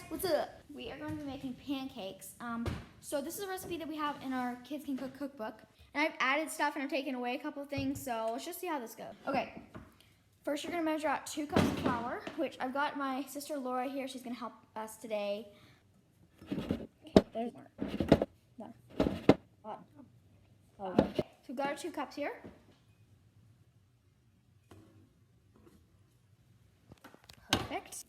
what's up? We are going to be making pancakes. So this is a recipe that we have in our Kids Can Cook cookbook. And I've added stuff and I've taken away a couple of things, so let's just see how this goes. Okay, first you're gonna measure out 2 cups of flour, which I've got my sister Laura here. She's gonna help us today. Okay, there's more. Okay, so we've got our 2 cups here. Perfect.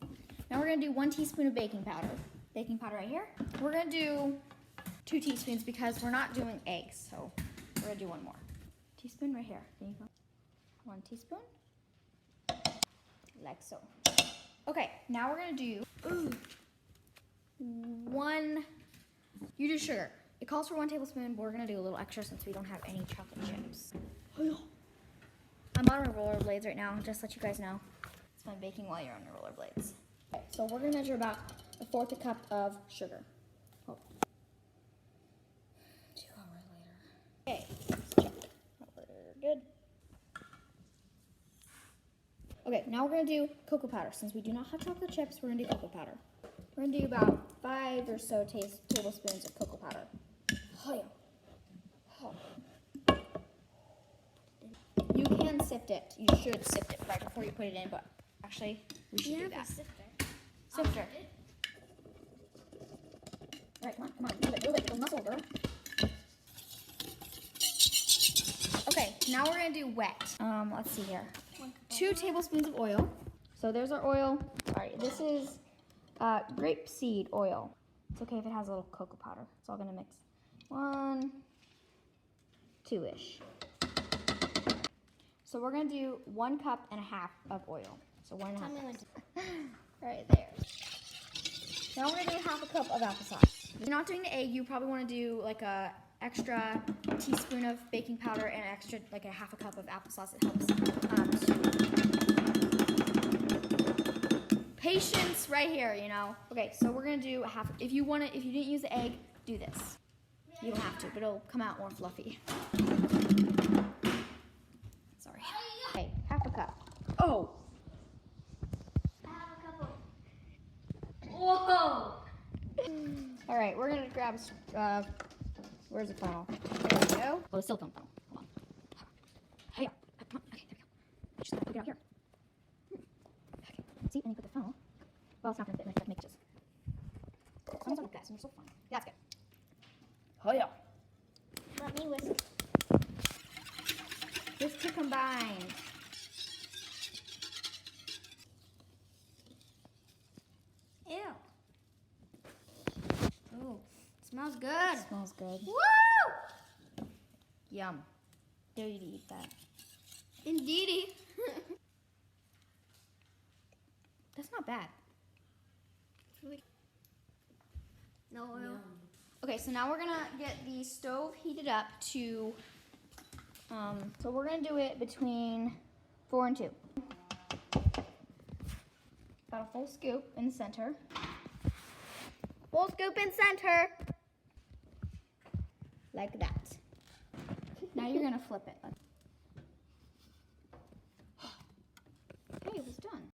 Now we're gonna do 1 teaspoon of baking powder. Baking powder right here. We're gonna do 2 teaspoons because we're not doing eggs, so we're gonna do 1 more. Teaspoon right here. There you go. 1 teaspoon. Like so. Okay, now we're gonna do 1, you do sugar. It calls for 1 tablespoon, but we're gonna do a little extra since we don't have any chocolate chips. I'm on my rollerblades right now, just to let you guys know. It's fun baking while you're on your rollerblades. Okay, so we're gonna measure about 1/4 cup of sugar. 2 hours later. Okay, let's check. We're good. Okay, now we're gonna do cocoa powder. Since we do not have chocolate chips, we're gonna do cocoa powder. We're gonna do about 5 or so tablespoons of cocoa powder. You can sift it. You should sift it right before you put it in, but actually, we should do that. Sifter. Right, come on, move it, little muscle, girl. Okay, now we're gonna do wet. Let's see here. 2 tablespoons of oil. So there's our oil. Sorry, this is grapeseed oil. It's okay if it has a little cocoa powder. It's all gonna mix. 1, 2-ish. So we're gonna do 1.5 cups of oil. So 1.5 cups. Right there. Now we're gonna do 1/2 cup of applesauce. If you're not doing the egg, you probably want to do like a extra teaspoon of baking powder and extra like 1/2 cup of applesauce. It helps. Patience right here, you know. Okay, so we're gonna do if you didn't use the egg, do this. You don't have to, but it'll come out more fluffy. Sorry. Okay, 1/2 cup. Oh. Whoa! All right, we're gonna grab. Where's the funnel? There we go. Oh, the silicone funnel. Hold on. Hey, come on. Okay, there we go. Just gotta put it out here. Okay. See, and you put the funnel. Well, it's not gonna fit. Let's make just. Funnels are like that, and they're so fun. That's good. Oh yeah. Let me whisk. Whisk to combine. Ew. Oh, smells good. Smells good. Woo! Yum. Dare you to eat that. Indeedy. That's not bad. It's really no oil. Yum. Okay, so now we're gonna get the stove heated up to so we're gonna do it between 4 and 2. Got a full scoop in the center. Full scoop in center. Like that. Now you're gonna flip it. Okay, it was done.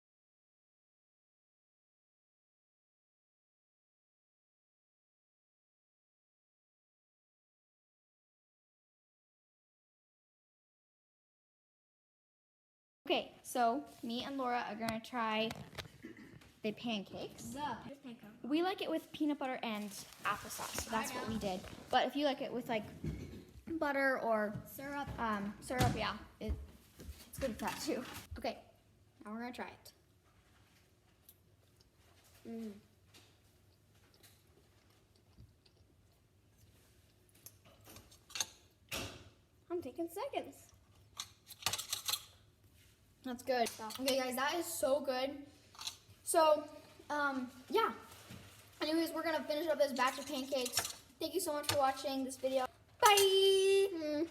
Okay, so me and Laura are gonna try the pancakes. We like it with peanut butter and applesauce, so that's what we did. But if you like it with like butter or syrup, yeah, it's good with that too. Okay, now we're gonna try it. I'm taking seconds. That's good. Okay, guys, that is so good. So, yeah. Anyways, we're gonna finish up this batch of pancakes. Thank you so much for watching this video. Bye!